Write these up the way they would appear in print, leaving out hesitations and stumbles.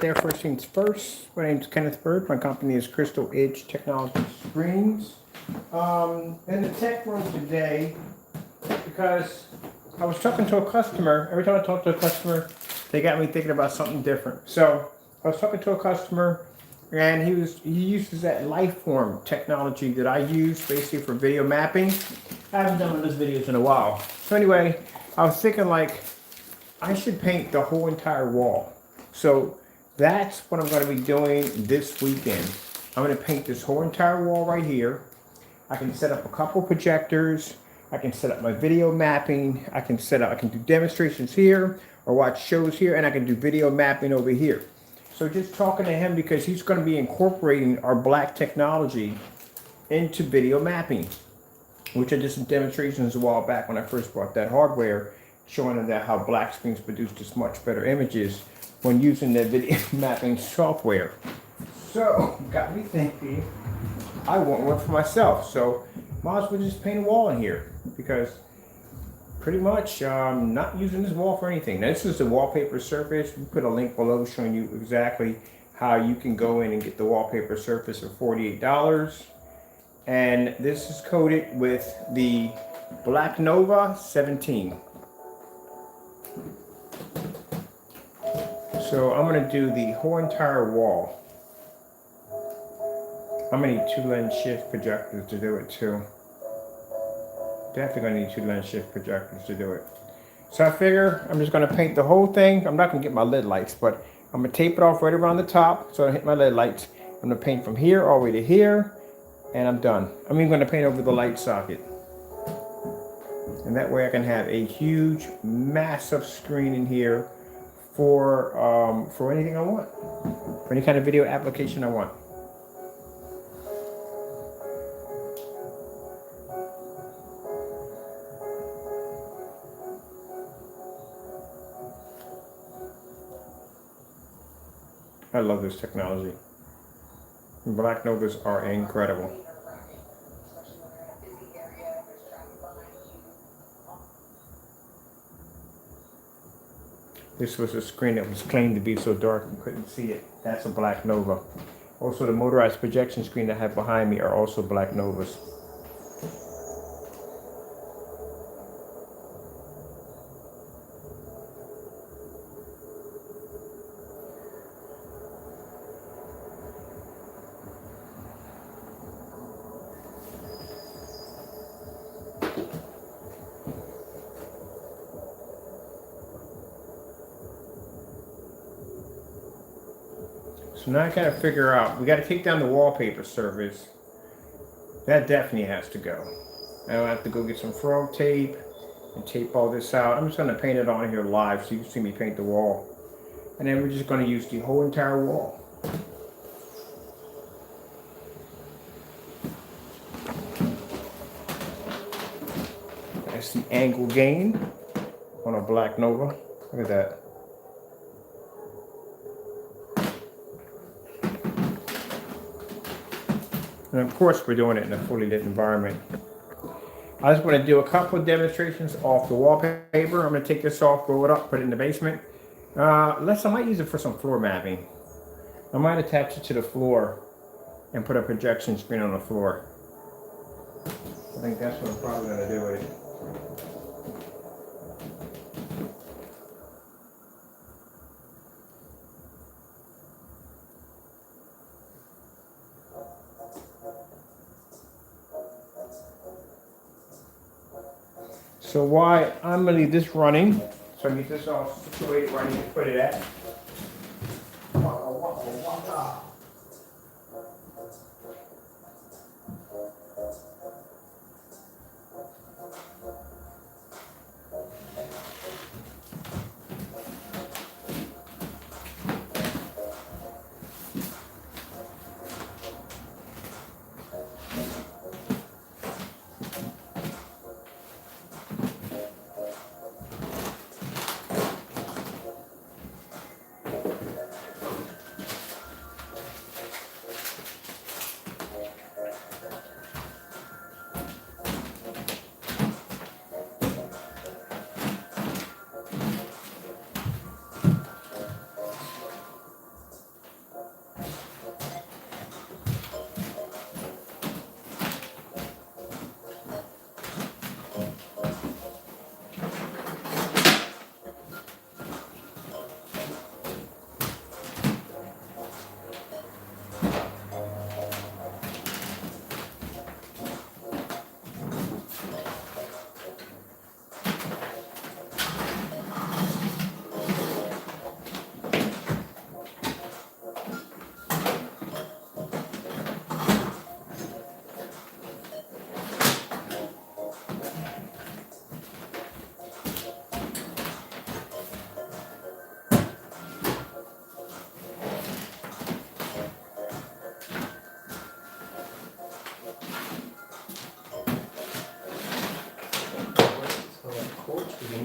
There, first things first. My name is Kenneth Bird. My company is Crystal Edge Technology Screens. In the tech room today, because I was talking to a customer. Every time I talk to a customer, they got me thinking about something different. So I was talking to a customer, and he uses that Lifeform technology that I use basically for video mapping. I haven't done one of those videos in a while. So anyway, I was thinking like I should paint the whole entire wall. So that's what I'm going to be doing this weekend. I'm going to paint this whole entire wall right here. I can set up a couple projectors. I can set up my video mapping. I can do demonstrations here or watch shows here, and I can do video mapping over here. So just talking to him because he's going to be incorporating our black technology into video mapping, which I did some demonstrations a while back when I first bought that hardware, showing them that how black screens produce just much better images when using the video mapping software. So, got me thinking, I want one for myself. So, might as well just paint a wall in here because pretty much not using this wall for anything. Now, this is the wallpaper surface. We put a link below showing you exactly how you can go in and get the wallpaper surface for $48. And this is coated with the Black Nova 17. So I'm going to do the whole entire wall. I'm going to need 2 lens shift projectors to do it too. Definitely going to need 2 lens shift projectors to do it. So I figure I'm just going to paint the whole thing. I'm not going to get my lid lights, but I'm going to tape it off right around the top so I hit my lid lights. I'm going to paint from here all the way to here, and I'm done. I'm even going to paint over the light socket. And that way I can have a huge, massive screen in here for anything I want, for any kind of video application I want. I love this technology. Black Novas are incredible. This was a screen that was claimed to be so dark you couldn't see it. That's a Black Nova. Also, the motorized projection screen I have behind me are also Black Novas. So now I gotta figure out, we gotta take down the wallpaper surface. That definitely has to go. I don't have to go get some frog tape and tape all this out. I'm just gonna paint it on here live so you can see me paint the wall. And then we're just gonna use the whole entire wall. That's the angle gain on a Black Nova. Look at that. And of course, we're doing it in a fully lit environment. I just want to do a couple of demonstrations off the wallpaper. I'm going to take this off, roll it up, put it in the basement. I might use it for some floor mapping. I might attach it to the floor and put a projection screen on the floor. I think that's what I'm probably going to do with it. So why I'm gonna leave this running, so I get this all situated where I need to put it at. Waka, waka, waka.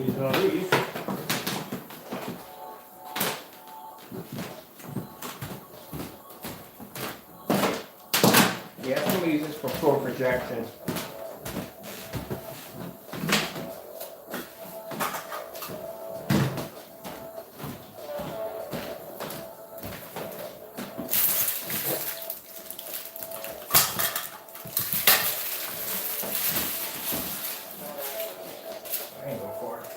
using all these. Yeah, some of these is for floor projection. I ain't going for it.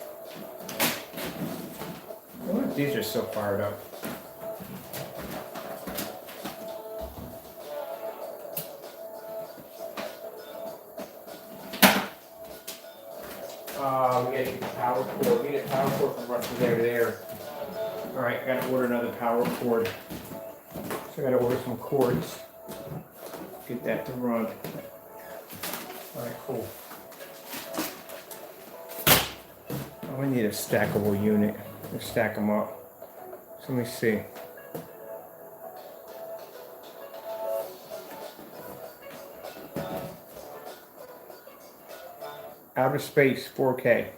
These are so fired up. We gotta get the power cord. We need a power cord from Russian there to there. Alright, I gotta order another power cord. So I gotta order some cords. Get that to run. Alright, cool. Oh, I need a stackable unit. Let's stack them up. So let me see. Outer space 4K.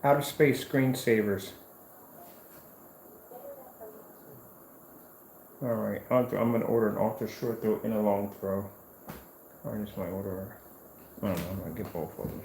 Outer space screensavers. Alright, I'm going to order an ultra short throw and a long throw. I just might order, I don't know, I'm going to get both of them.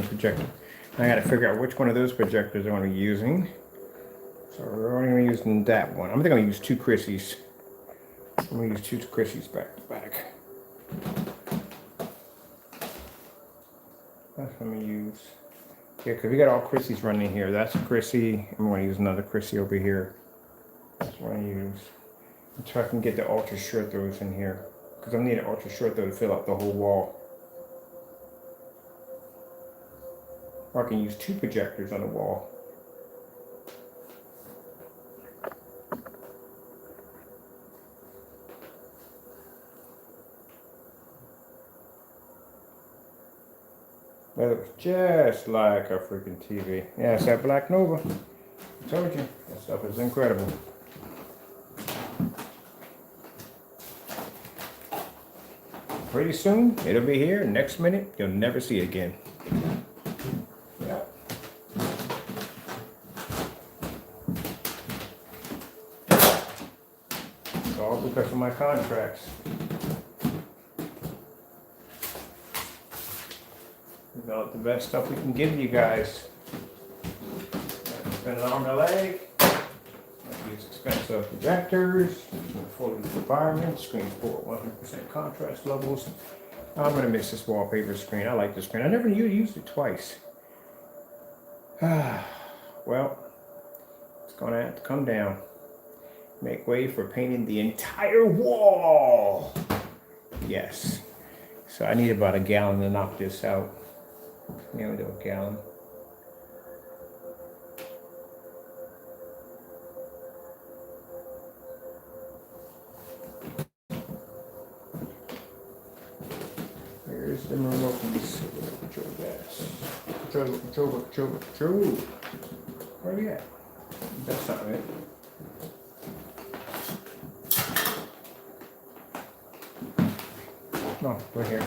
Projector. I got to figure out which one of those projectors I'm going to be using. So we're only going to be using that one. I'm going to use two Chrissies. I'm going to use two Chrissies back to back. That's what I'm going to use. Yeah, because we got all Chrissies running here. That's a Chrissy. I'm going to use another Chrissy over here. That's what I use. So I can get the ultra short throws in here. Because I need an ultra short throw to fill up the whole wall. Or I can use two projectors on the wall. That looks just like a freaking TV. Yeah, it's that Black Nova. I told you, that stuff is incredible. Pretty soon, it'll be here. Next minute, you'll never see it again. All because of my contracts. Develop the best stuff we can give you guys. Spend an arm and a leg. Use expensive projectors. Fully environment. Screen for 100% contrast levels. I'm gonna miss this wallpaper screen. I like this screen. I never used it twice. Well, it's gonna have to come down. Make way for painting the entire wall. Yes. So I need about a gallon to knock this out. Yeah, we'll do a gallon. Here's the remote piece. Control gas. Control. Where are we at? That's not it. No, we're here.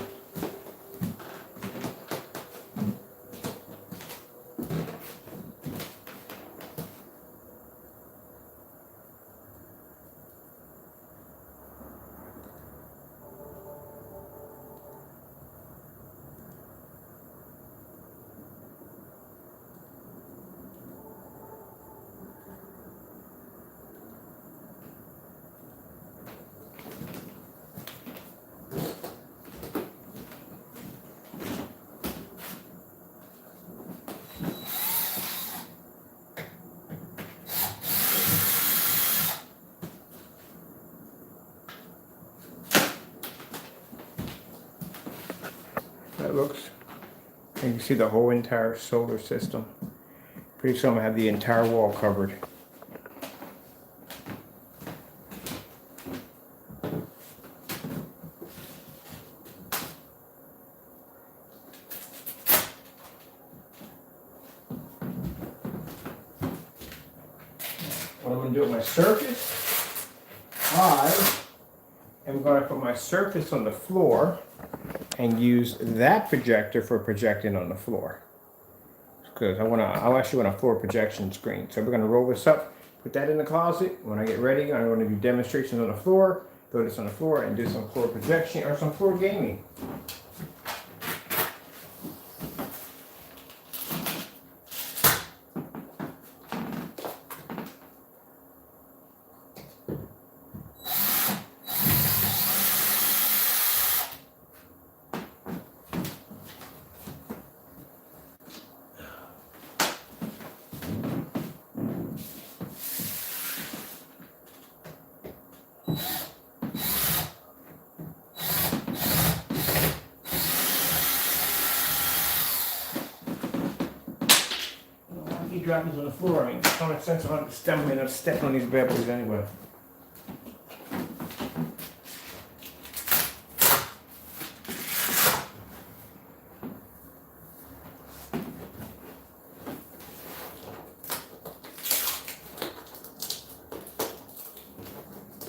That looks And you can see the whole entire solar system. Pretty soon I'm gonna have the entire wall covered. What I'm going to do with my surface, I am going to put my surface on the floor and use that projector for projecting on the floor. Because I actually want a floor projection screen. So we're going to roll this up, put that in the closet. When I get ready, I'm going to do demonstrations on the floor, throw this on the floor, and do some floor projection or some floor gaming. Droppings on the floor. I mean, common sense, I'm not stepping on these bad boys anyway.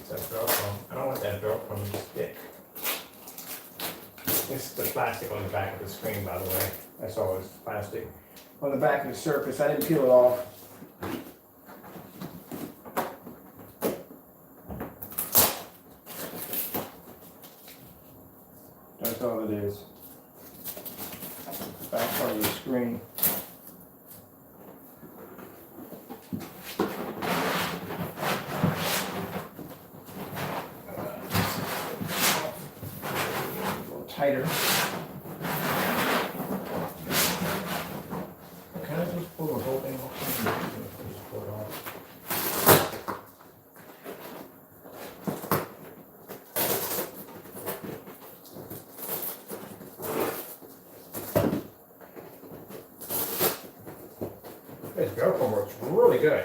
That Velcro. I don't want that Velcro to stick. This is the plastic on the back of the screen, by the way. That's always plastic. On the back of the surface, I didn't peel it off. That's all it is. Back part of the screen. A little tighter. Can I just pull the whole thing off? Just pull it off. This Velcro works really good.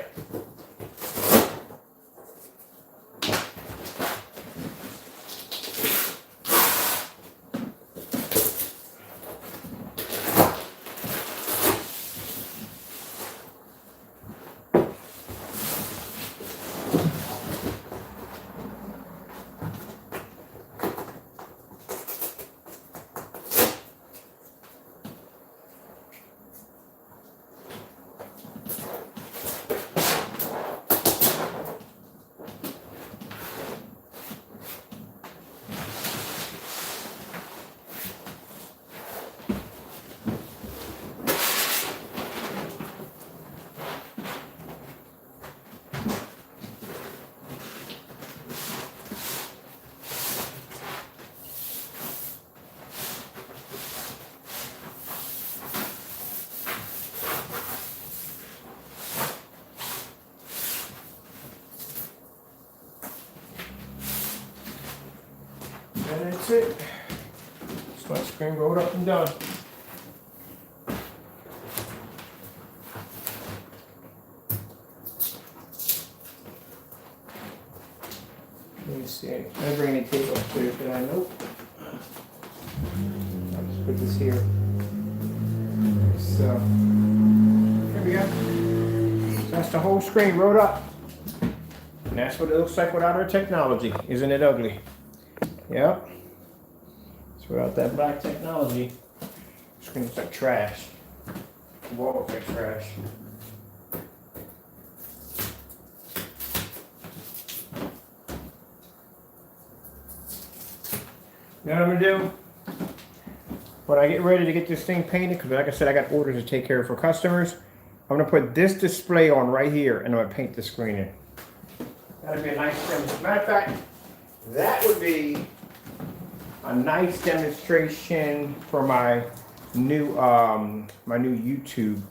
And that's it. That's my screen rolled up and done. Let me see. Can I bring any tape upstairs? Did I? Nope. I'll just put this here. So, here we go. So that's the whole screen rolled up. And that's what it looks like without our technology. Isn't it ugly? Yep. So without that black technology, the screen looks like trash. The wall looks like trash. You know what I'm gonna do? When I get ready to get this thing painted, because like I said, I got orders to take care of for customers, I'm gonna put this display on right here and I'm gonna paint the screen in. That'd be a nice demonstration. Matter of fact, that would be a nice demonstration for my new YouTube.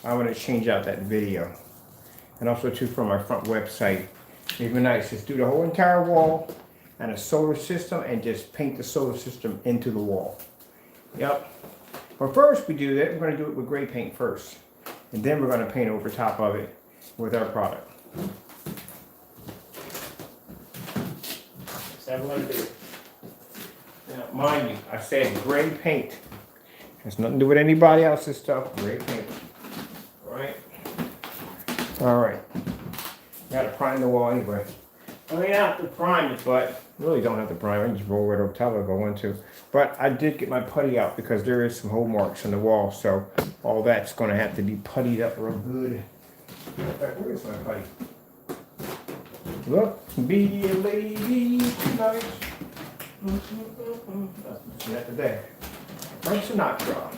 I'm gonna change out that video, and also too for my front website. It'd be nice. Just do the whole entire wall and a solar system, and just paint the solar system into the wall. Yep. But first we do that, we're going to do it with gray paint first. And then we're going to paint over top of it with our product. Let's have a look at it. Now, mind you, I said gray paint. Has nothing to do with anybody else's stuff. Gray paint. Alright? Alright. Gotta prime the wall anyway. I mean, I have to prime it, but really don't have to prime it. Just roll right over top if I want to. But I did get my putty out because there is some hole marks on the wall, so all that's going to have to be puttied up real good. In fact, where is my putty? Look, be a lady tonight. That's what today. Frank Sinatra.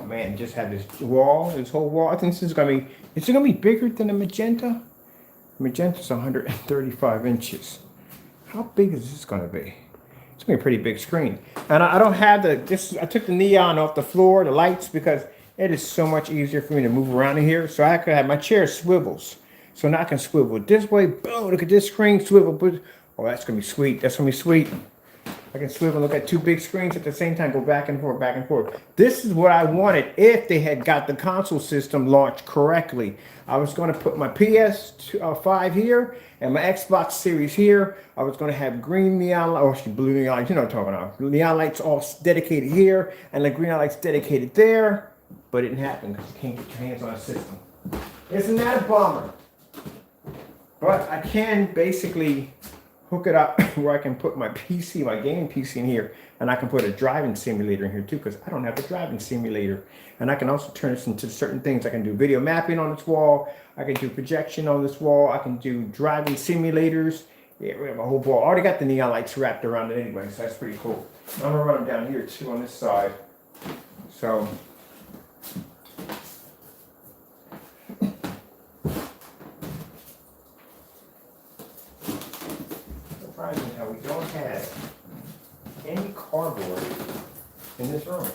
Man, just had this wall, this whole wall. I think this is gonna be bigger than the magenta? Magenta's 135 inches. How big is this gonna be? It's gonna be a pretty big screen. And I don't have I took the neon off the floor, the lights, because it is so much easier for me to move around in here. So I could have my chair swivels. So now I can swivel this way, boom, look at this screen, swivel. Oh, that's gonna be sweet, that's gonna be sweet. I can swivel and look at two big screens at the same time, go back and forth, back and forth. This is what I wanted if they had got the console system launched correctly. I was going to put my PS5 here and my Xbox Series here. I was going to have green neon, or blue neon lights, you know what I'm talking about. Neon lights all dedicated here and the green lights dedicated there. But it didn't happen because you can't get your hands on a system. Isn't that a bummer? But I can basically hook it up where I can put my PC, my gaming PC in here, and I can put a driving simulator in here too, because I don't have a driving simulator. And I can also turn this into certain things. I can do video mapping on this wall. I can do projection on this wall. I can do driving simulators. Yeah, we have a whole wall. I already got the neon lights wrapped around it anyway, so that's pretty cool. I'm gonna run them down here too on this side. So. Surprising how we don't have any cardboard in this room.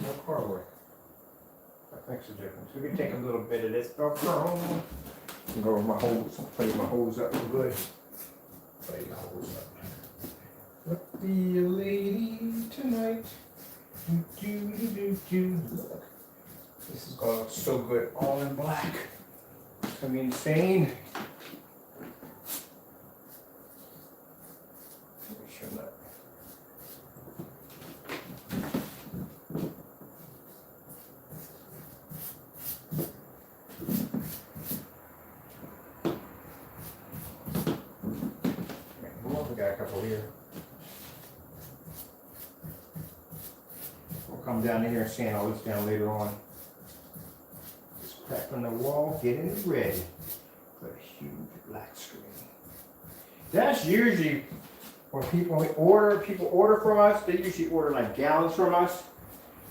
No cardboard. That makes a difference. We can take a little bit of this Velcro and go with my hose and play my hose up real good. Play the hose up. Look, be a lady tonight. Look. This is going to look so good all in black. It's going to be insane. We got a couple here. We'll come down in here and sand all this down later on. Just crack on the wall, getting it ready for a huge black screen. That's usually when people order from us. They usually order like gallons from us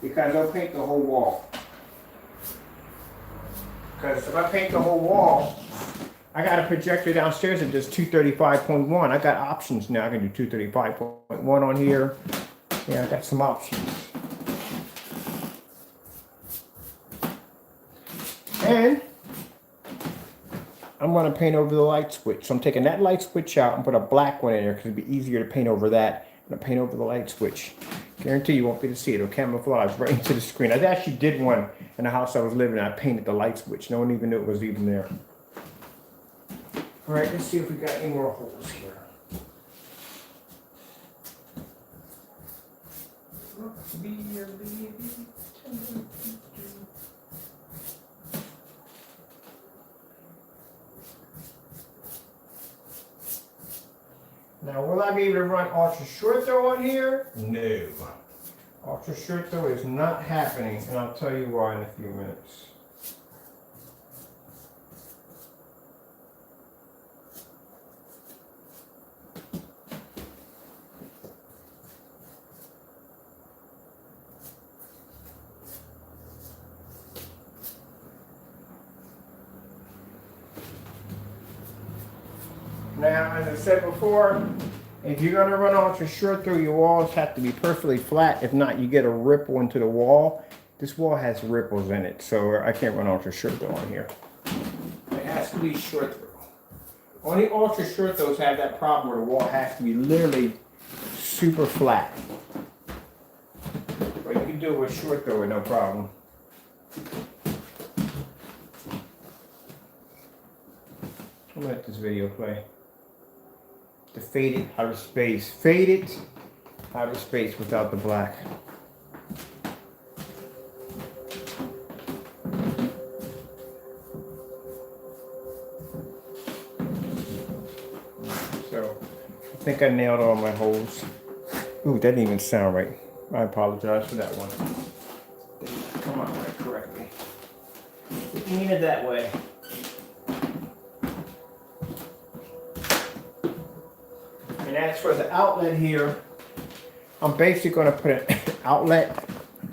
because they'll paint the whole wall. Because if I paint the whole wall, I got a projector downstairs that does 235.1. I got options now. I can do 235.1 on here. Yeah, I got some options. And I'm going to paint over the light switch. So I'm taking that light switch out and put a black one in there because it'd be easier to paint over that. I'm going to paint over the light switch. Guarantee you won't be able to see it. It'll camouflage right into the screen. I actually did one in the house I was living in. I painted the light switch. No one even knew it was even there. All right, let's see if we got any more holes here. Now, will I be able to run ultra short throw on here? No. Ultra short throw is not happening, and I'll tell you why in a few minutes. Now, as I said before, If you're gonna run ultra short through, your walls have to be perfectly flat. If not, you get a ripple into the wall. This wall has ripples in it, so I can't run ultra short through on here. It has to be short through. Only ultra short throws have that problem where the wall has to be literally super flat. But you can do it with short throw with no problem. I'm gonna let this video play. The faded outer space. Faded outer space without the black. So, I think I nailed all my holes. Ooh, that didn't even sound right. I apologize for that one. Didn't come out right correctly. Didn't mean it that way. And as for the outlet here, I'm basically going to put an outlet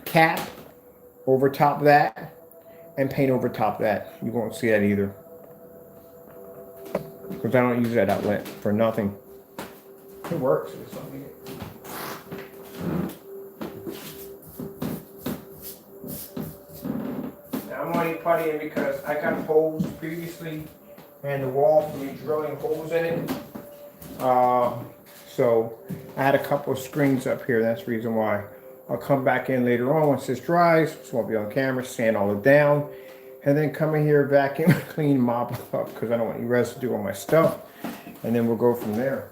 cap over top of that and paint over top of that. You won't see that either, because I don't use that outlet for nothing. It works. It's something. Now I'm only puttying because I got holes previously and the wall from me drilling holes in it. So I had a couple of screens up here. That's the reason why. I'll come back in later on once this dries. So I'll be on camera, sand all it down, and then come in here, vacuum, clean, mop up, because I don't want any residue on my stuff. And then we'll go from there.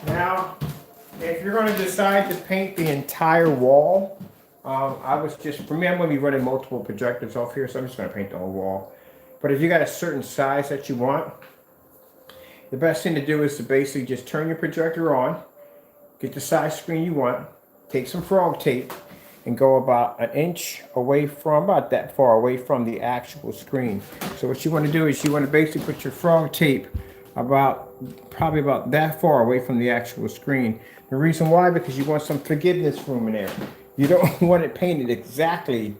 Now, if you're going to decide to paint the entire wall, for me, I'm going to be running multiple projectors off here, so I'm just going to paint the whole wall. But if you got a certain size that you want, the best thing to do is to basically just turn your projector on, get the size screen you want, take some frog tape, and go about an inch away from, about that far away from the actual screen. So what you want to do is you want to basically put your frog tape probably about that far away from the actual screen. The reason why, because you want some forgiveness room in there. You don't want it painted exactly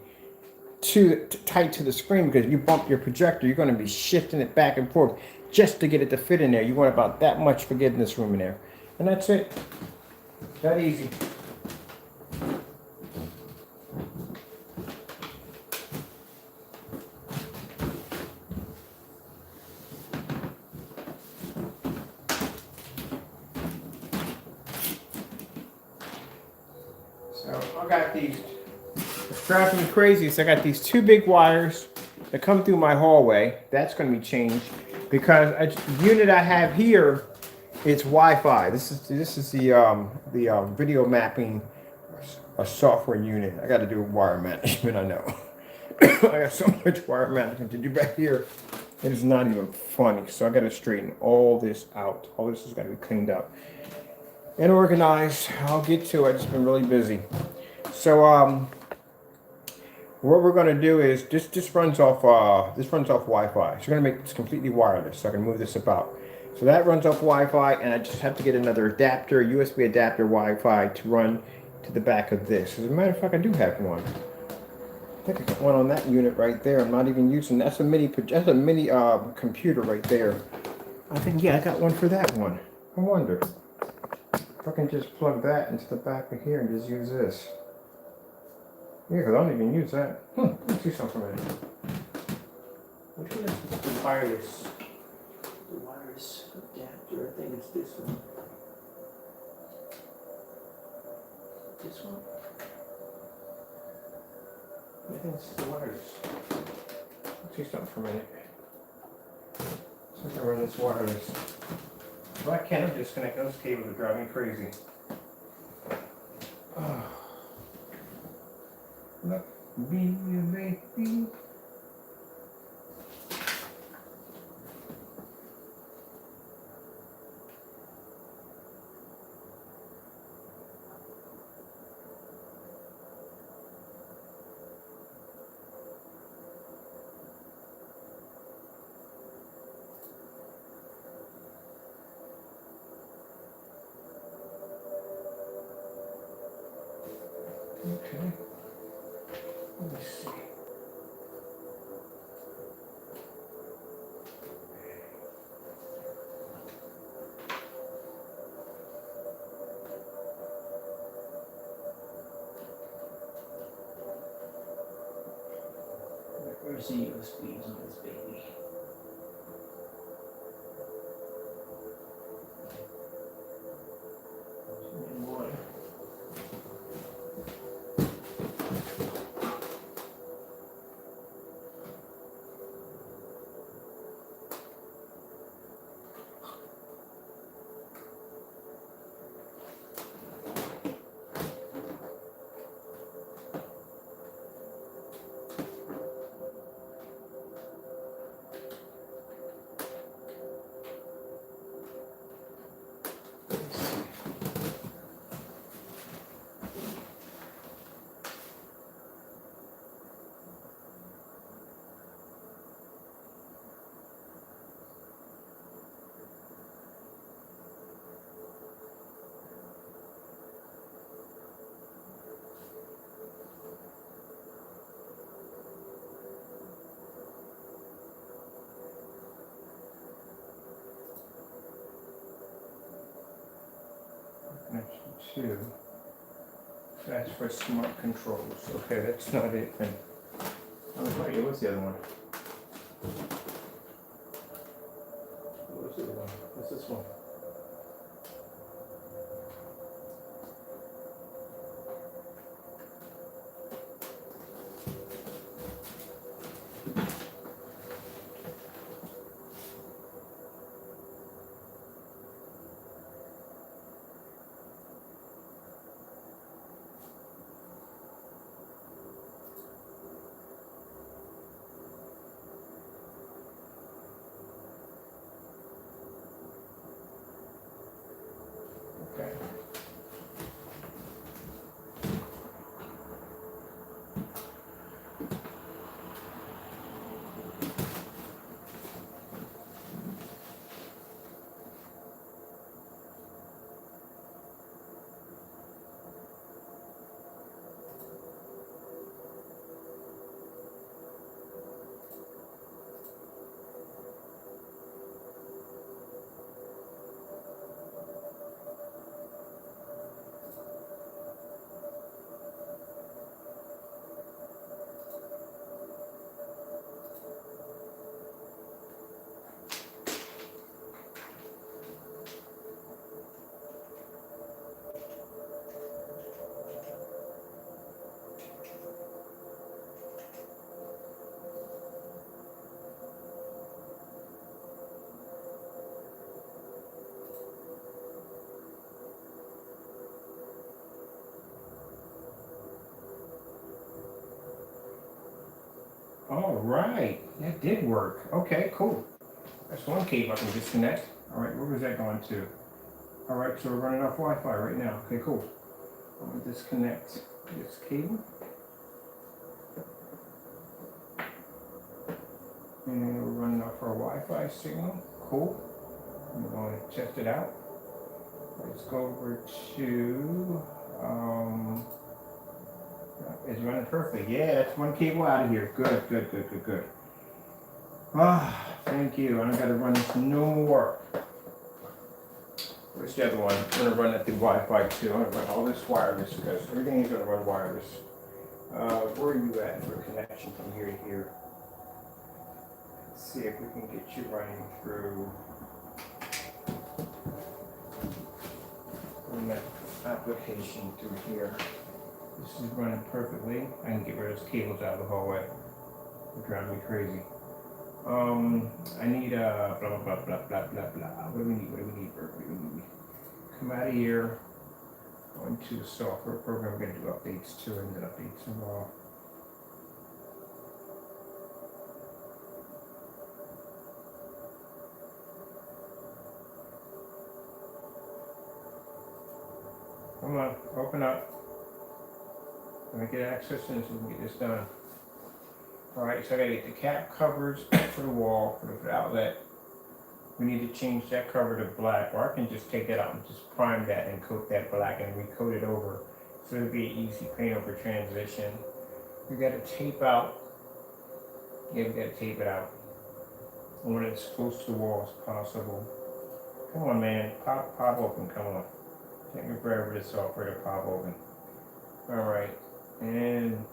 too tight to the screen, because if you bump your projector, you're going to be shifting it back and forth just to get it to fit in there. You want about that much forgiveness room in there. And that's it. That easy. So I got these, it's driving me crazy. So I got these two big wires that come through my hallway. That's going to be changed because the unit I have here, it's Wi-Fi. This is the video mapping software unit. I got to do wire management. I know. I got so much wire management to do back here. It is not even funny. So I got to straighten all this out. All this is going to be cleaned up and organized. I'll get to it. I've just been really busy. So what we're going to do is this runs off Wi-Fi. So we're going to make this completely wireless, so I can move this about. So that runs off Wi-Fi, and I just have to get another adapter, USB adapter Wi-Fi, to run to the back of this. As a matter of fact, I do have one. I think I got one on that unit right there. I'm not even using. That's a mini computer right there. I think, yeah, I got one for that one. I wonder if I can just plug that into the back of here and just use this. Yeah, because I don't even use that. Let's see something in it. Which one is the wireless? The wireless adapter, I think it's this one. This one? I think it's the wireless. Let's see something for a minute. So I can run this wireless. If I can't disconnect those cables, are driving me crazy. Look, baby. Okay. Let me see. Where's the USBs on this baby? And one. Connection 2. That's for smart controls. Okay, that's not it then. Oh, wait, what's the other one? What's the other one? What's this one? Okay. All right, that did work. Okay, cool. That's one cable I can disconnect. All right, where was that going to? All right, so we're running off Wi-Fi right now. Okay, cool. I'm gonna disconnect this cable. And we're running off our Wi-Fi signal. Cool. I'm going to test it out. Let's go over to, it's running perfect. Yeah, that's one cable out of here. Good, good, good, good, good. Ah, thank you. I don't gotta run this no more. Where's the other one? I'm gonna run it through Wi-Fi too. I'm gonna run all this wireless because everything is gonna run wireless. Where are you at for connection from here to here? Let's see if we can get you running through that application through here. This is running perfectly. I can get rid of those cables out of the hallway. It drives me crazy. I need blah blah blah blah blah blah blah. What do we need? What do we need? What do we need? Come out of here. Go into the software program. We're gonna do updates too, and then updates tomorrow. Come on, open up. Let me get access in so we can get this done. Alright, so I gotta get the cap covers for the wall, for the outlet. We need to change that cover to black, or I can just take that out and just prime that and coat that black and recoat it over So it'll be an easy paint over transition. We gotta tape out. Yeah, we gotta tape it out. And when it's close to the wall as possible. Come on, man. Pop open, come on. Take me forever this software to pop open. Alright. And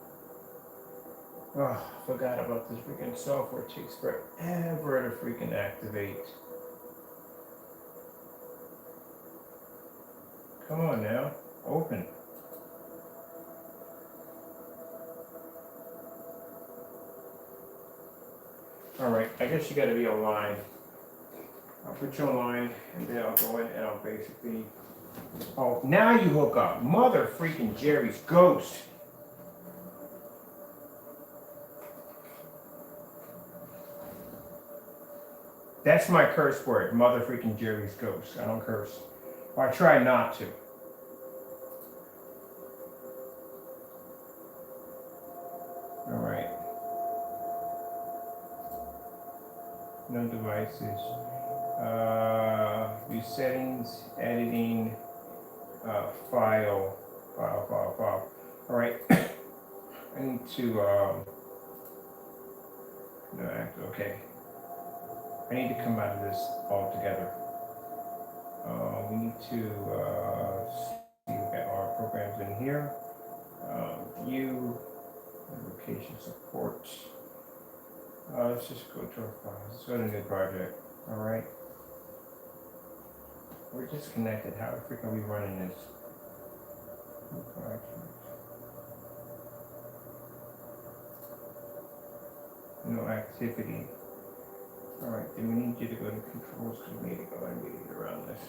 forgot about this freaking software. It takes forever to freaking activate. Come on now. Open. Alright, I guess you gotta be online. I'll put you online and then I'll go in and I'll basically. Oh, now you hook up. Mother freaking Jerry's ghost. That's my curse word. Mother freaking Jerry's ghost. I don't curse. Or I try not to. Alright. No devices. View settings, editing, file. Alright. I need to, no, okay. I need to come out of this altogether. We need to, see, we got our programs in here. View, location support. Let's just go to our files. Let's go to new project. Alright. We're disconnected. How the frick are we running this? New project. No activity. Alright, then we need you to go to controls because we need to go and get around this.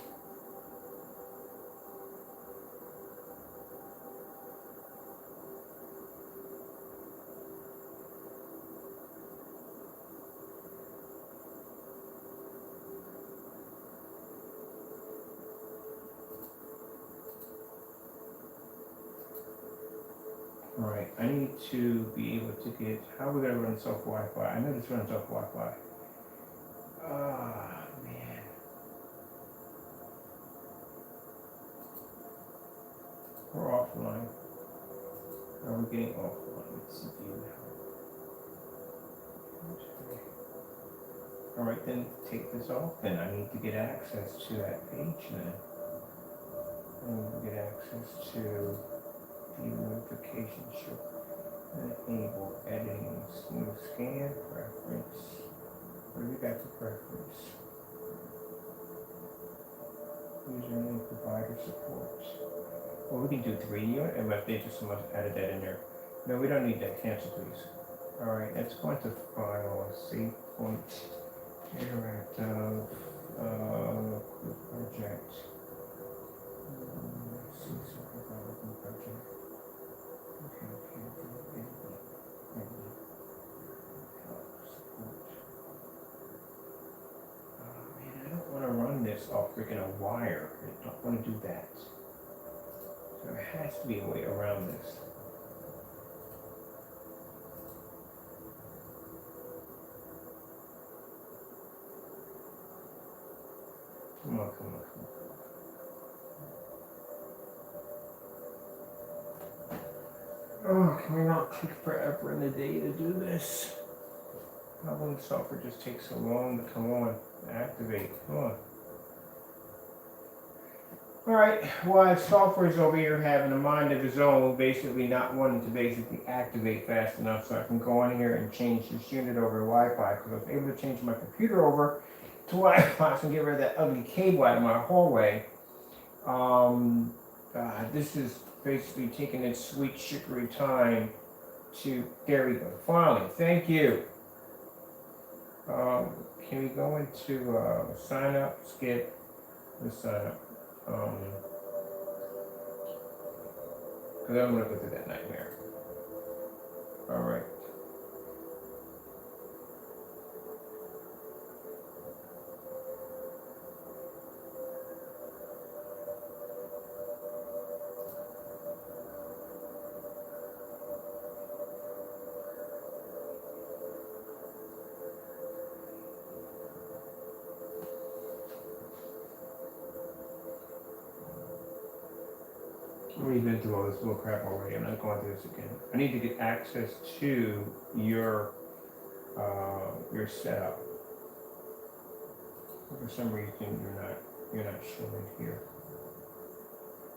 Alright, I need to be able to get, how are we going to run this off Wi-Fi? I know this runs off Wi-Fi. Ah, man. We're offline. Are we getting offline? Let's see. Alright, then take this off. Then I need to get access to that page then. I need to get access to the notification show. Enable editing, smooth scan, preference. What do we got for preference? Username, provider support. Well, we can do 3D on it, unless they just must added that in there. No, we don't need that. Cancel, please. Alright, let's go into file, save point, interactive, project. Project. Man, I don't want to run this off freaking a wire. I don't want to do that. So there has to be a way around this. Come on. Oh, can we not take forever in the day to do this? How long the software just takes so long to come on, activate? Come on. Alright, while software's over here having a mind of its own, basically not wanting to basically activate fast enough, so I can go on here and change this unit over to Wi-Fi, because I was able to change my computer over to Wi-Fi and get rid of that ugly cable out of my hallway. This is basically taking its sweet sugary time to, there we go, finally, thank you. Can we go into sign up, skip, let's sign up. Because I'm going to go through that nightmare. Alright. We've been through all this little crap already. I'm not going through this again. I need to get access to your setup. For some reason, you're not showing here.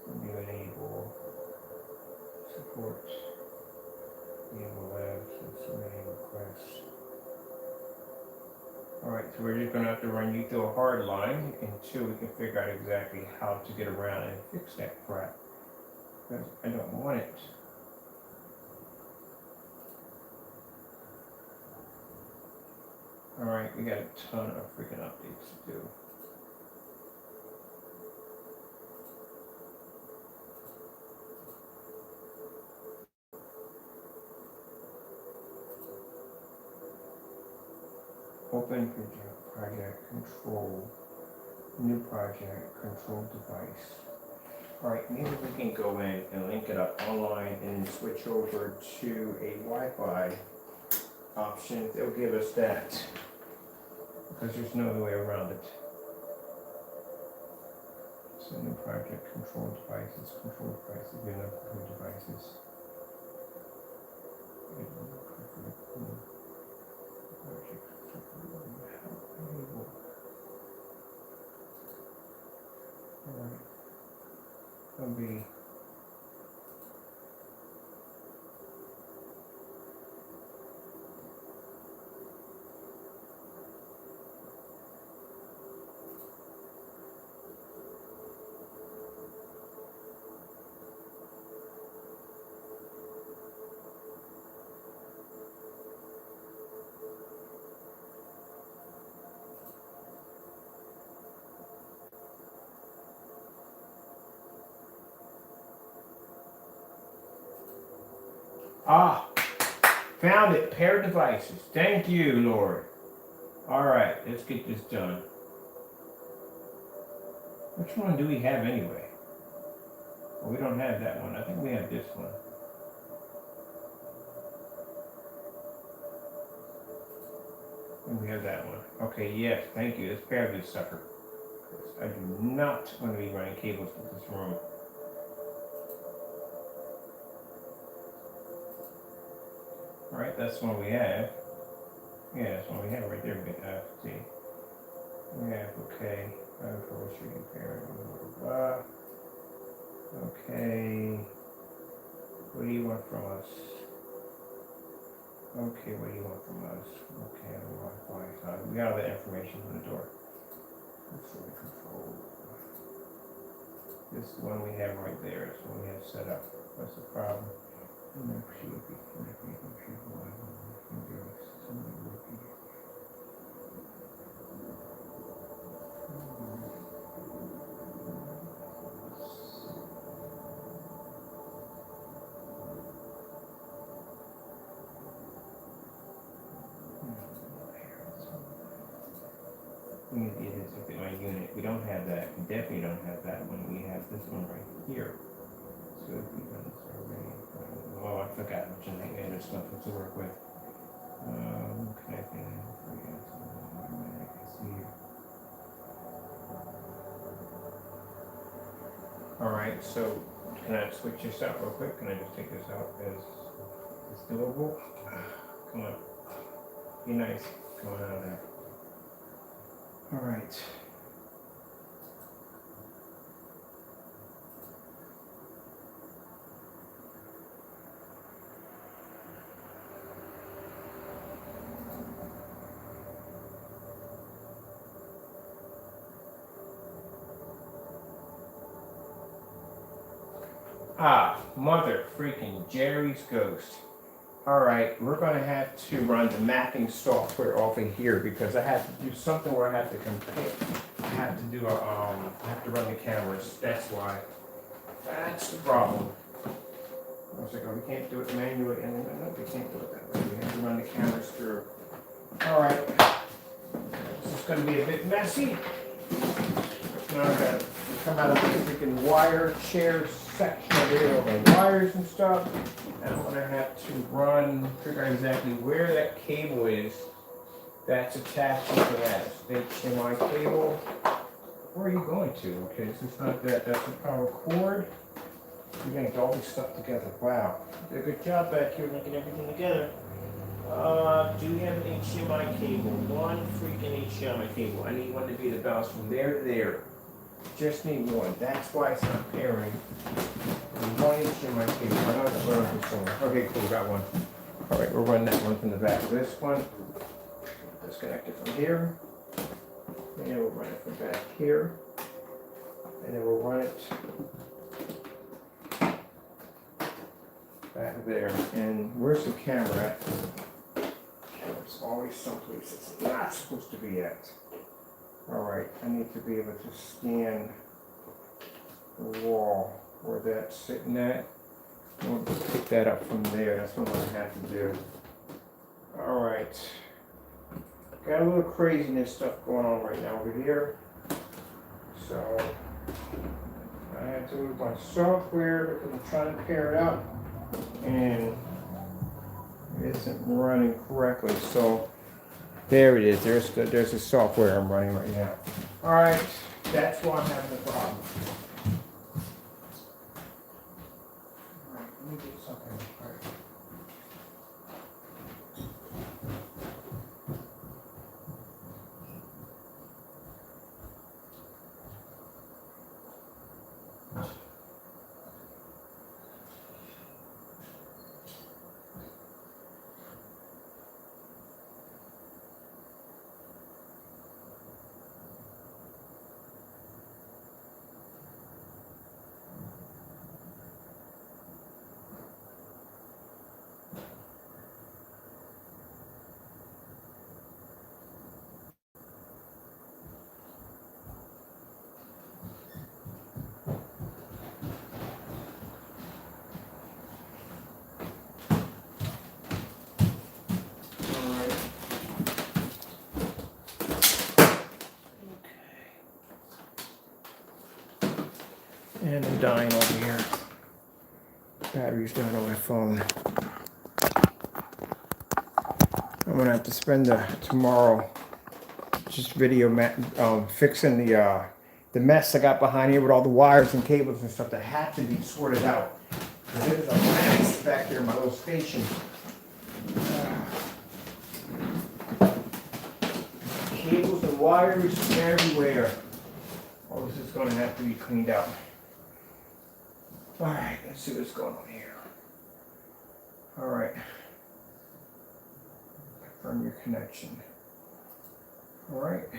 You enable support. Enable labs and submitting requests. Alright, so we're just going to have to run you through a hard line until we can figure out exactly how to get around and fix that crap. Because I don't want it. Alright, we got a ton of freaking updates to do. Open project control, new project control device. Alright, maybe we can go in and link it up online and switch over to a Wi-Fi option. They'll give us that because there's no other way around it. So new project control devices, new control devices. It'll be found it. Pair devices. Thank you, Lord. All right, let's get this done. Which one do we have anyway? Well, we don't have that one. I think we have this one. And we have that one. Okay, yes, thank you. Let's pair this sucker. I do not want to be running cables to this room. Alright, that's the one we have. Yeah, that's the one we have right there. We have, see. We have, okay. Troubleshooting parent, blah, blah, blah. Okay. What do you want from us? Okay, what do you want from us? Okay, Wi-Fi. So we got all the information from the door. Fully control. This is the one we have right there. It's the one we have set up. What's the problem? We need to look at my unit. We don't have that. We definitely don't have that one. We have this one right here. So if we run this already, oh, I forgot which one there's nothing to work with. Connecting. I can see here. All right. So can I switch this out real quick? Can I just take this out as it's doable? Come on. Be nice. Come on out of there. All right. Mother freaking Jerry's ghost. Alright, we're going to have to run the mapping software off of here because I have to do something where I have to compare. I have to do I have to run the cameras. That's why. That's the problem. I was like, oh, we can't do it manually. And no, we can't do it that way. We have to run the cameras through. Alright. This is going to be a bit messy. Now I've got to come out of the freaking wire chair section of it, all the wires and stuff. And I'm going to have to figure out exactly where that cable is that's attached to that. HDMI cable. Where are you going to? Okay, this is not that. That's the power cord. You're gonna get all this stuff together. Wow. Did a good job back here making everything together. Do we have an HDMI cable? One freaking HDMI cable. I need one to be the bounce from there to there. Just need one. That's why it's not pairing. One HDMI cable. I know it's running somewhere. Okay, cool, got one. Alright, we'll run that one from the back. This one, disconnect it from here. And then we'll run it from back here. And then we'll run it back there. And where's the camera at? It's always someplace it's not supposed to be at. Alright, I need to be able to scan the wall where that's sitting at. I'm going to pick that up from there. That's what I'm going to have to do. Alright. Got a little craziness stuff going on right now over here. So I had to move my software because I'm trying to pair it up and it isn't running correctly. So there it is. There's the software I'm running right now. Alright, that's why I'm having the problem. Alright, let me get something. Alright. And I'm dying over here. Battery's dying on my phone. I'm gonna have to spend tomorrow just fixing the mess I got behind here with all the wires and cables and stuff that have to be sorted out. There's a mess back here in my little station. Cables and wires everywhere. All this is gonna have to be cleaned out. Alright, let's see what's going on here. Alright. Confirm your connection. Alright.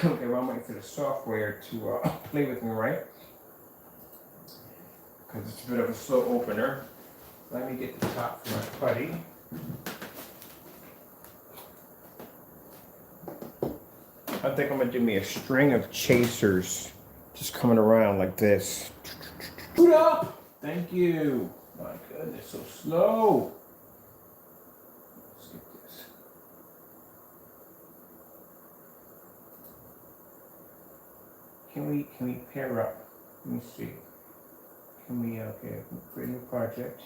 Okay, well, I'm waiting for the software to play with me, right? Because it's a bit of a slow opener. Let me get the top for my putty. I think I'm going to do me a string of chasers just coming around like this. Thank you. My goodness, so slow. Let's get this. Can we pair up? Let me see. Can we, okay, create a new project.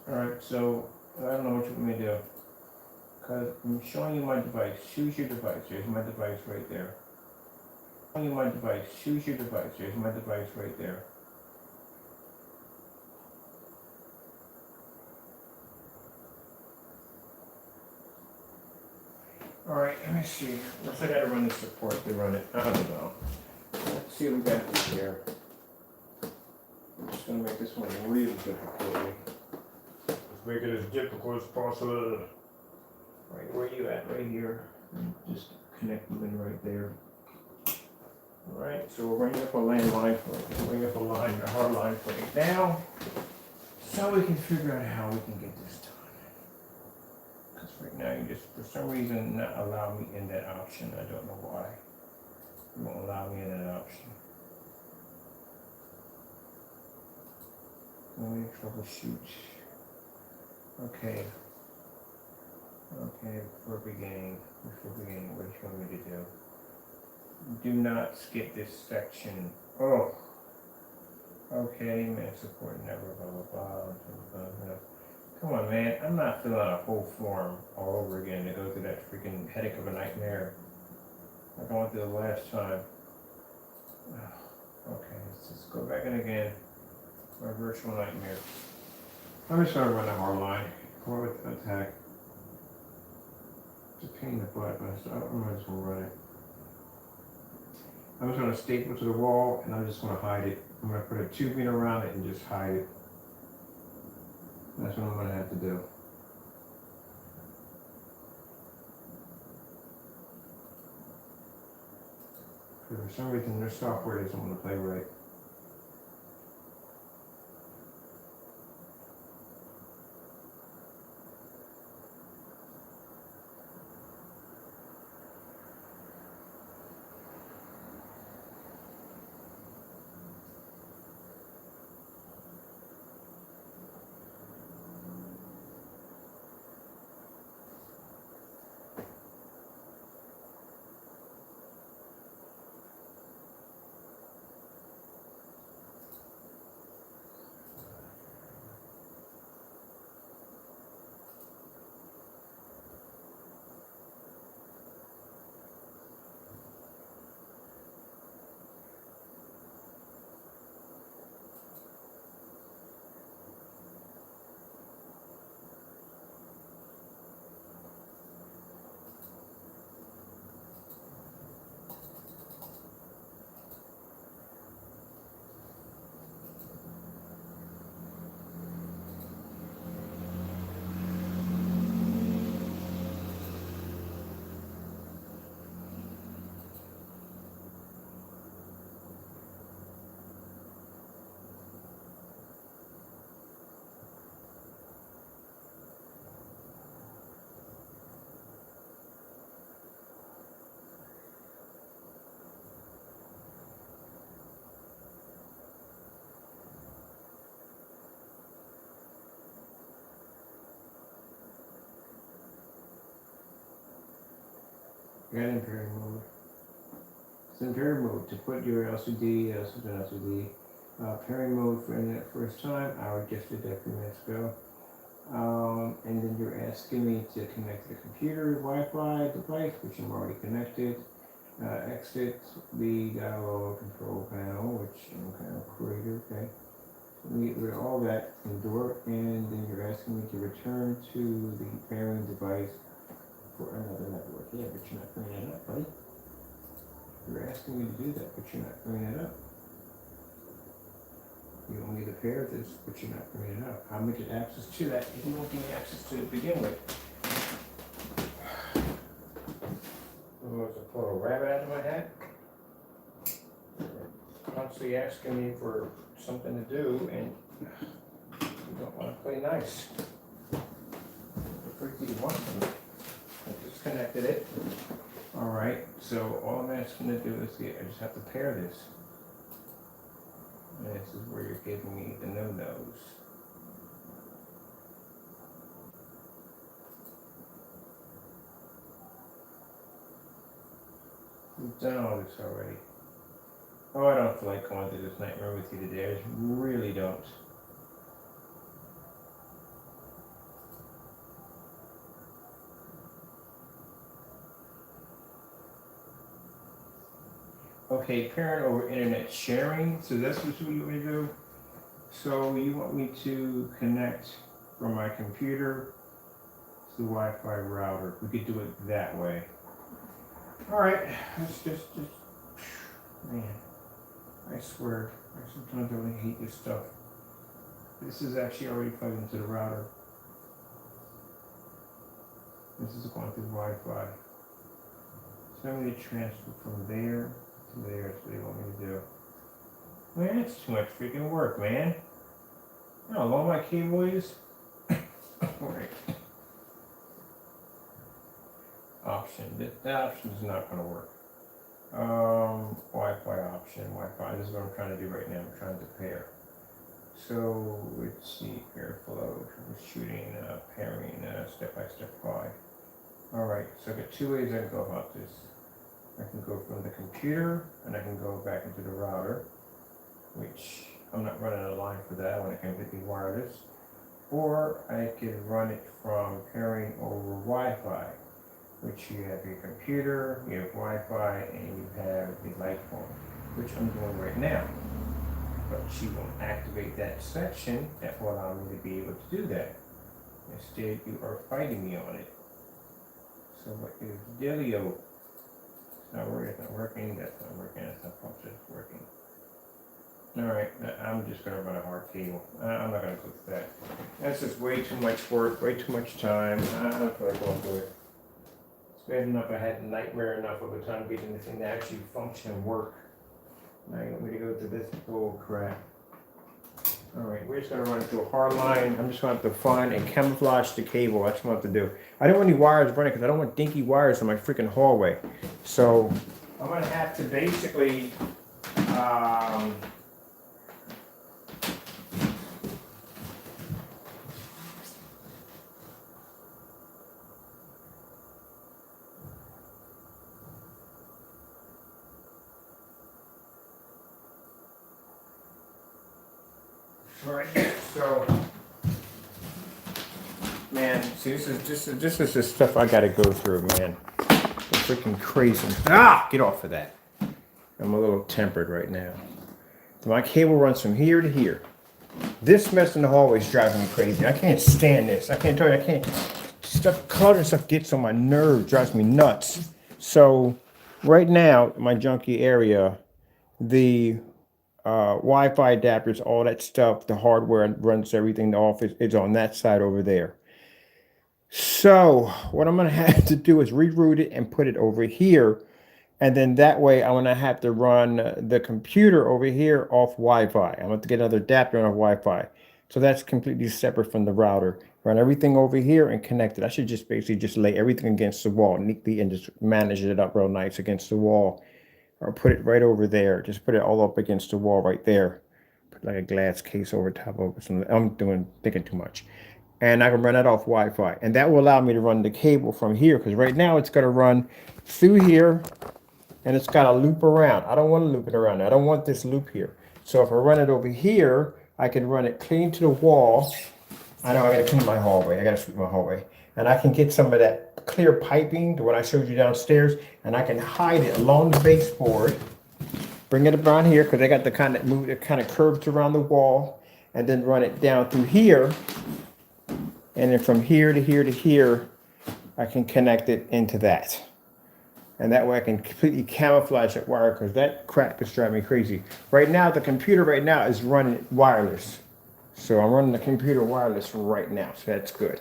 Alright, so I don't know what you want me to do. Because I'm showing you my device. Choose your device. Here's my device right there. Showing you my device. Choose your device. Here's my device right there. Alright, let me see. Unless I gotta run the support to run it. I don't know. Let's see what we got here. I'm just gonna make this one really difficult. Let's make it as difficult as possible. Right, where are you at? Right here. Just connect them in right there. Alright, so we're running up a landline for it. We're running up a hard line for it now. So we can figure out how we can get this done. Because right now you just, for some reason, not allow me in that option. I don't know why. You won't allow me in that option. Let me troubleshoot. Okay. Okay, before beginning, what do you want me to do? Do not skip this section. Oh. Okay, man, support never, blah, blah, blah, blah, blah, blah. Come on, man, I'm not filling out a whole form all over again to go through that freaking headache of a nightmare like I went through the last time. Okay, let's just go back in again. My virtual nightmare. I'm just gonna run a hard line. Core with attack. It's a pain in the butt, but I'm just gonna run it. I'm just gonna staple it to the wall and I'm just gonna hide it. I'm gonna put a tubing around it and just hide it. That's what I'm gonna have to do. For some reason their software doesn't want to play right. Got in pairing mode. It's in pairing mode to put your LCD. Pairing mode for internet first time. I already just did that a few minutes ago. And then you're asking me to connect to the computer Wi-Fi device, which I'm already connected. Exit the dialog control panel, which I'm kind of creator, okay. So we get rid of all that in the door, and then you're asking me to return to the pairing device for another network. Yeah, but you're not bringing it up, buddy. You're asking me to do that, but you're not bringing it up. You want me to pair this, but you're not bringing it up. How am I get access to that if you won't give me access to it to begin with? Was to pull a rabbit out of my hat? Constantly asking me for something to do, and you don't want to play nice. The freak do you want from me? I disconnected it. Alright, so all I'm asking to do is I just have to pair this. And this is where you're giving me the no-nos. We've done all this already. Oh, I don't feel like going through this nightmare with you today. I really don't. Okay, parent over internet sharing. So that's what you want me to do. So you want me to connect from my computer to the Wi-Fi router. We could do it that way. All right, let's just man. I swear, I sometimes really hate this stuff. This is actually already plugged into the router. This is going through Wi-Fi. So I'm going to transfer from there to there. That's what they want me to do. Man, it's too much freaking work, man. You know how long my cable is? Alright. Option. That option is not going to work. Wi-Fi option. Wi-Fi. This is what I'm trying to do right now. I'm trying to pair. So let's see. Pair flow. Troubleshooting. Pairing. Step-by-step guide. Alright. So I've got two ways I can go about this. I can go from the computer and I can go back into the router, which I'm not running a line for that. I want it completely wireless. Or I can run it from pairing over Wi-Fi, which you have your computer, you have Wi-Fi, and you have the light phone, which I'm doing right now. But she won't activate that section that will allow me to be able to do that. Instead, you are fighting me on it. So what is dealio? It's not working, it's not working, that's not working, that's not functioning, it's working. Alright, I'm just going to run a hard cable. I'm not going to click that. That's just way too much work, way too much time. I'm not going to go do it. It's bad enough I had nightmare enough of a time getting this thing to actually function and work. Now you want me to go through this bull crap. Alright, we're just going to run it through a hard line. I'm just going to have to find and camouflage the cable. That's what I have to do. I don't want any wires running because I don't want dinky wires in my freaking hallway. So I'm going to have to basically right, so, man, see, this is the stuff I gotta go through, man. It's freaking crazy. Ah, get off of that. I'm a little tempered right now. My cable runs from here to here. This mess in the hallway is driving me crazy. I can't stand this. I can't tell you, I can't. Stuff, color and stuff gets on my nerve, drives me nuts. So, right now, in my junky area, the Wi-Fi adapters, all that stuff, the hardware runs everything, the office is on that side over there. So what I'm going to have to do is reroute it and put it over here. And then that way I'm going to have to run the computer over here off Wi-Fi. I'm going to get another adapter on Wi-Fi. So that's completely separate from the router. Run everything over here and connect it. I should just basically just lay everything against the wall neatly and just manage it up real nice against the wall. Or put it right over there. Just put it all up against the wall right there. Put like a glass case over top of it. I'm thinking too much. And I can run that off Wi-Fi. And that will allow me to run the cable from here. Because right now it's going to run through here. And it's got to loop around. I don't want to loop it around. I don't want this loop here. So if I run it over here, I can run it clean to the wall. I know I got to clean my hallway. I got to sweep my hallway. And I can get some of that clear piping, the one I showed you downstairs, and I can hide it along the baseboard. Bring it around here because I got the kind that move, it kind of curves around the wall, and then run it down through here. And then from here to here to here, I can connect it into that. And that way I can completely camouflage that wire because that crap is driving me crazy. Right now, the computer right now is running wireless. So I'm running the computer wireless right now, so that's good.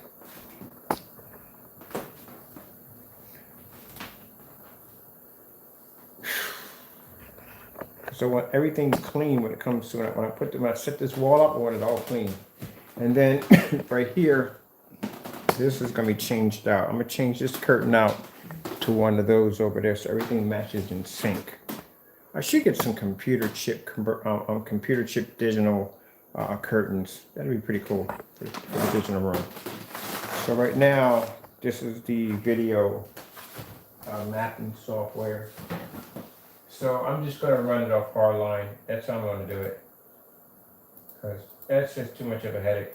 So I want everything clean when it comes to it. When I set this wall up, I want it all clean. And then right here, this is going to be changed out. I'm going to change this curtain out to one of those over there so everything matches in sync. I should get some computer chip digital curtains. That'd be pretty cool for the digital room. So right now, this is the video mapping software. So I'm just going to run it off hardline. That's how I'm going to do it. Because that's just too much of a headache.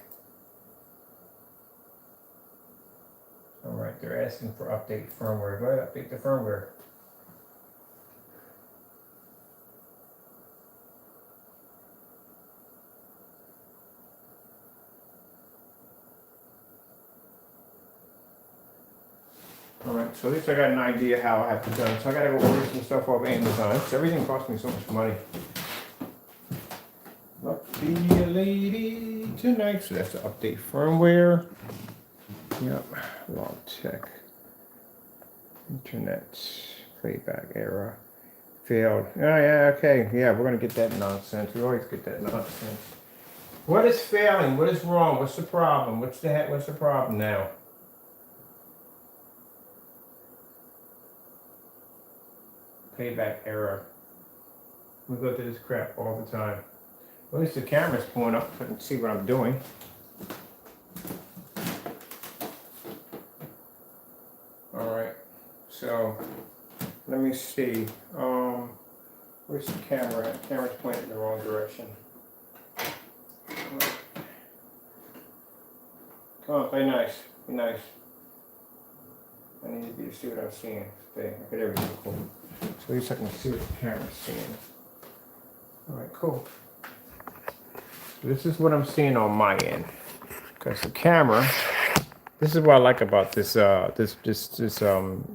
Alright, they're asking for update firmware. Go ahead, update the firmware. Alright, so at least I got an idea how I have to done. So I gotta go order some stuff off Amazon. So everything costs me so much money. Lucky lady tonight. So that's the update firmware. Yep, log check. Internet playback error. Failed. Oh yeah, okay. Yeah, we're gonna get that nonsense. We always get that nonsense. What is failing? What is wrong? What's the problem? What's the problem now? Playback error. We go through this crap all the time. At least the camera's pulling up so I can see what I'm doing. Alright, so let me see. Where's the camera at? The camera's pointing in the wrong direction. Come on, play nice. Be nice. I need you to see what I'm seeing. Okay, there we go. Cool. So at least I can see what the camera's seeing. Alright, cool. This is what I'm seeing on my end. Because the camera, this is what I like about this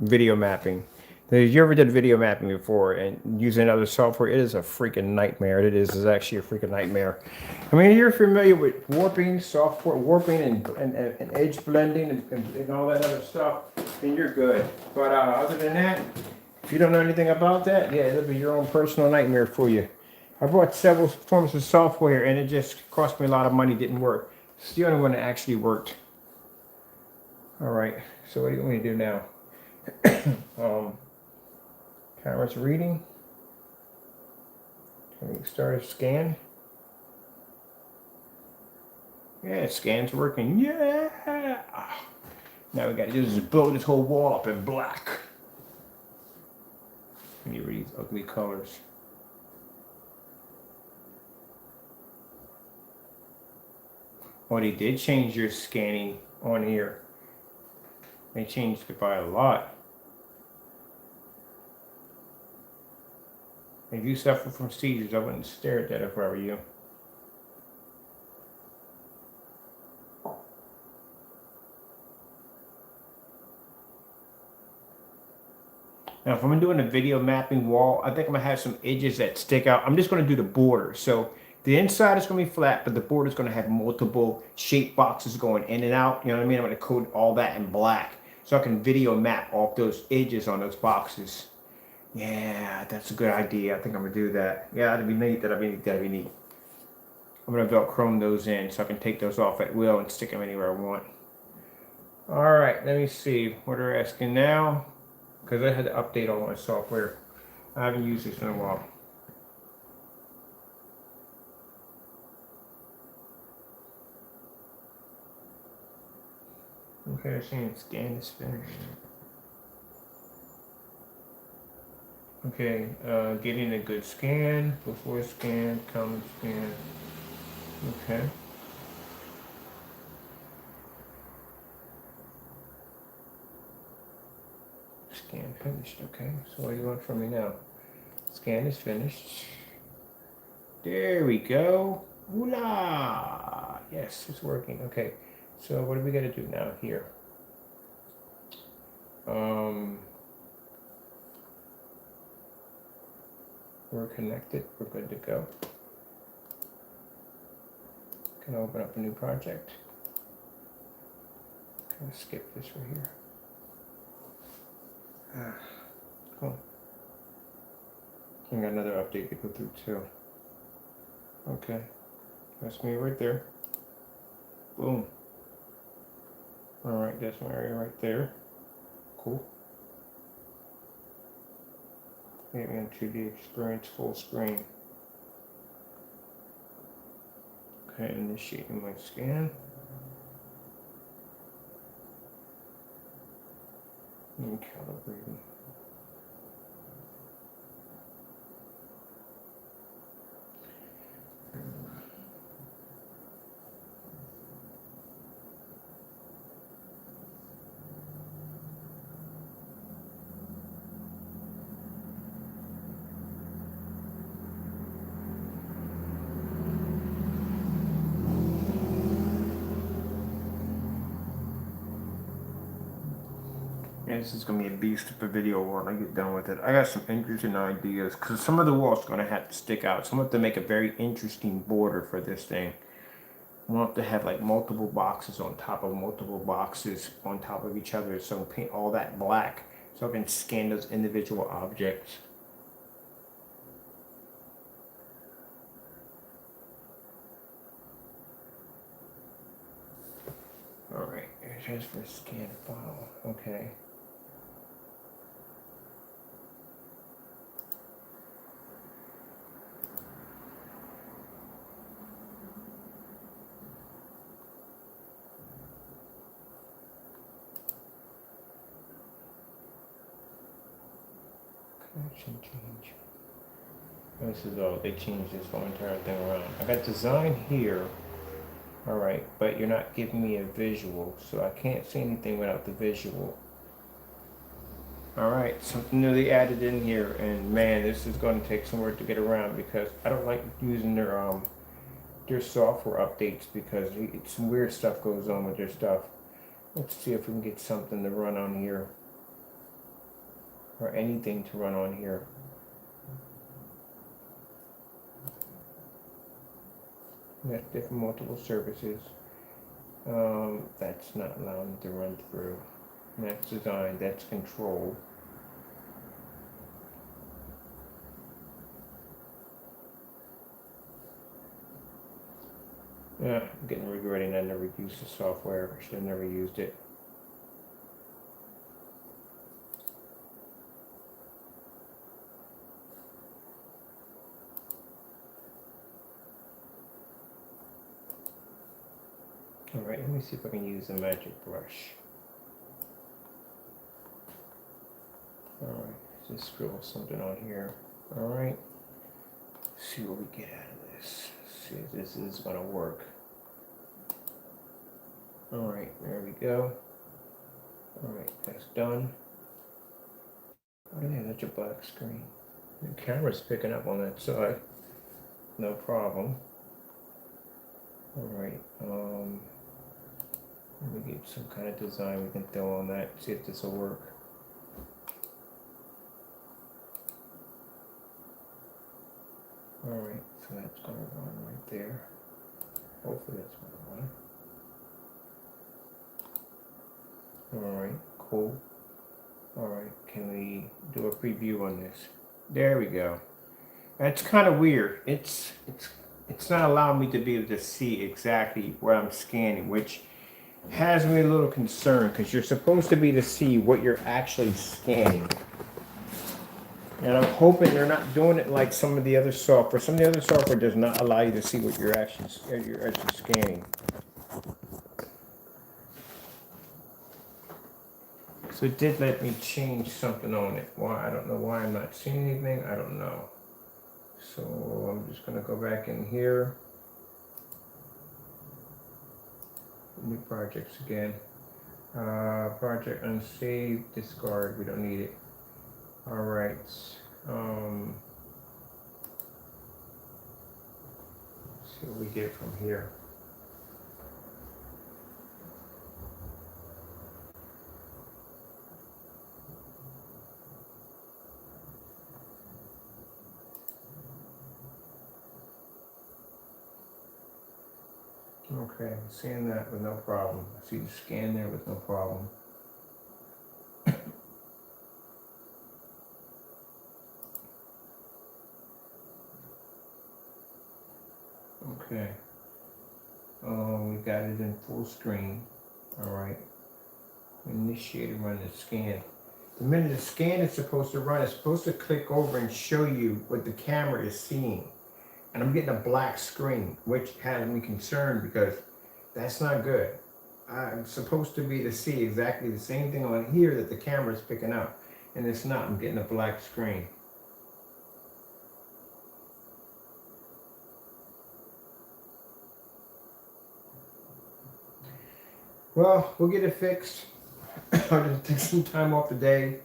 video mapping. If you ever did video mapping before and using other software, it is a freaking nightmare. It is actually a freaking nightmare. I mean, if you're familiar with warping software, warping and edge blending and all that other stuff, then you're good. But other than that, if you don't know anything about that, yeah, it'll be your own personal nightmare for you. I bought several forms of software and it just cost me a lot of money, didn't work. It's the only one that actually worked. All right, so what do you want me to do now? Camera's reading. Can we start a scan? Yeah, scan's working. Yeah! Now we gotta just blow this whole wall up in black. Can you read these ugly colors? Oh, they did change your scanning on here. They changed it by a lot. If you suffer from seizures, I wouldn't stare at that if I were you. Now, if I'm doing a video mapping wall, I think I'm gonna have some edges that stick out. I'm just gonna do the border. So the inside is gonna be flat, but the border is gonna have multiple shape boxes going in and out. You know what I mean? I'm gonna coat all that in black so I can video map off those edges on those boxes. Yeah, that's a good idea. I think I'm gonna do that. Yeah, that'd be neat. That'd be neat. I'm gonna Velcro those in so I can take those off at will and stick them anywhere I want. All right, let me see what they're asking now, because I had to update all my software. I haven't used this in a while. Okay, they're saying scan is finished. Okay, getting a good scan, before scan, come scan. Okay. Scan finished, okay. So what do you want from me now? Scan is finished. There we go. Voila! Yes, it's working. Okay, so what do we gotta do now here? We're connected, we're good to go. Can open up a new project. Kind of skip this right here. Cool. I got another update to go through too. Okay, that's me right there. Boom. All right, that's my area right there. Cool. Get me into the experience full screen. Okay, initiating my scan. And calibrating. Yeah, this is gonna be a beast of a video when I get done with it. I got some interesting ideas because some of the walls gonna have to stick out. So I'm gonna have to make a very interesting border for this thing. We'll have to have like multiple boxes on top of multiple boxes on top of each other. So I'll paint all that black so I can scan those individual objects. All right, transfer scan file. Okay. Connection change. This is all, they changed this whole entire thing around. I got design here. All right, but you're not giving me a visual, so I can't see anything without the visual. All right, something new they added in here, and man, this is going to take some work to get around because I don't like using their software updates because some weird stuff goes on with their stuff. Let's see if we can get something to run on here, or anything to run on here. That's different multiple services. That's not allowing it to run through. That's design, that's control. Yeah, I'm getting regretting I never used the software. I should have never used it. All right, let me see if I can use the magic brush. All right, just scribble something on here. All right, let's see what we get out of this. Let's see if this is gonna work. All right, there we go. All right, that's done. Oh yeah, that's a black screen. The camera's picking up on that side. No problem. All right, let me get some kind of design we can throw on that, see if this will work. All right, so that's going to run right there. Hopefully that's going to run. All right, cool. All right, can we do a preview on this? There we go. That's kind of weird. It's not allowing me to be able to see exactly where I'm scanning, which has me a little concerned because you're supposed to be to see what you're actually scanning. And I'm hoping they're not doing it like some of the other software. Some of the other software does not allow you to see what you're actually scanning. So it did let me change something on it. Why? I don't know why I'm not seeing anything. I don't know. So I'm just gonna go back in here. New projects again. Project unsaved, discard. We don't need it. All right. Let's see what we get from here. Okay, seeing that with no problem. I see the scan there with no problem. Okay. We got it in full screen. All right. Initiate and run the scan. The minute the scan is supposed to run, it's supposed to click over and show you what the camera is seeing. And I'm getting a black screen, which has me concerned because that's not good. I'm supposed to be to see exactly the same thing on here that the camera is picking up. And it's not. I'm getting a black screen. Well, we'll get it fixed. I'll just take some time off today.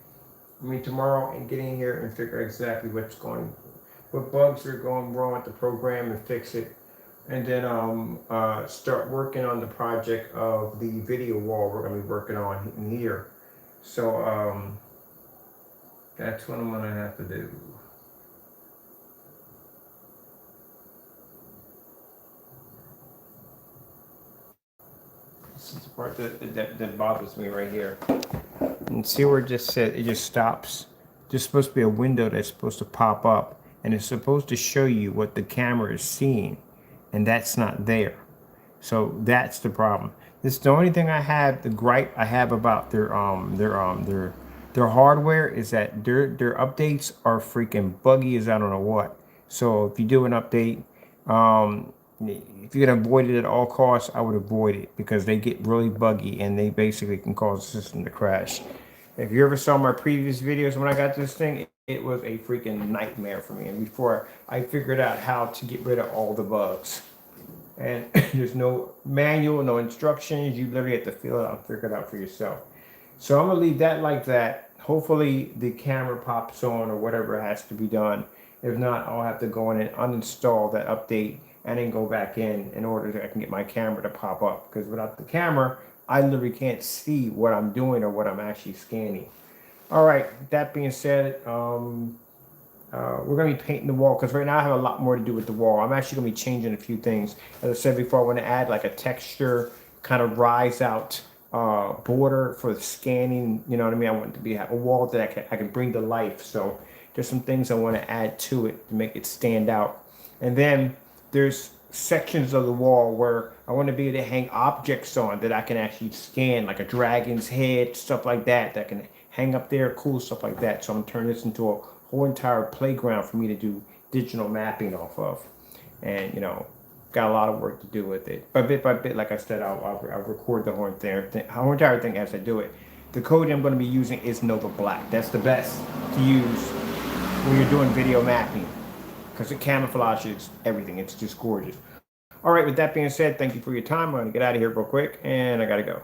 Tomorrow, and get in here and figure exactly what bugs are going wrong with the program and fix it. And then start working on the project of the video wall we're going to be working on in here. So that's what I'm gonna have to do. This is the part that bothers me right here. And see where it just said, it just stops. There's supposed to be a window that's supposed to pop up, and it's supposed to show you what the camera is seeing, and that's not there. So that's the problem. This is the only thing I have, the gripe I have about their hardware is that their updates are freaking buggy as I don't know what. So if you do an update, if you can avoid it at all costs, I would avoid it because they get really buggy and they basically can cause the system to crash. If you ever saw my previous videos when I got this thing, it was a freaking nightmare for me. And before I figured out how to get rid of all the bugs. And there's no manual, no instructions. You literally have to feel it out and figure it out for yourself. So I'm gonna leave that like that. Hopefully the camera pops on or whatever has to be done. If not, I'll have to go in and uninstall that update and then go back in order that I can get my camera to pop up. Because without the camera, I literally can't see what I'm doing or what I'm actually scanning. All right, that being said, we're going to be painting the wall because right now I have a lot more to do with the wall. I'm actually going to be changing a few things. As I said before, I want to add like a texture, kind of rise out border for the scanning. You know what I mean? I want it to be a wall that I can bring to life. So there's some things I want to add to it to make it stand out. And then there's sections of the wall where I want to be able to hang objects on that I can actually scan, like a dragon's head, stuff like that, that can hang up there, cool stuff like that. So I'm turning this into a whole entire playground for me to do digital mapping off of. And, you know, got a lot of work to do with it. But bit by bit, like I said, I'll record the whole entire thing as I do it. The code I'm going to be using is Nova Black. That's the best to use when you're doing video mapping because it camouflages everything. It's just gorgeous. All right, with that being said, thank you for your time. I'm going to get out of here real quick, and I got to go.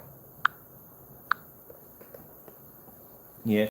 Yeah.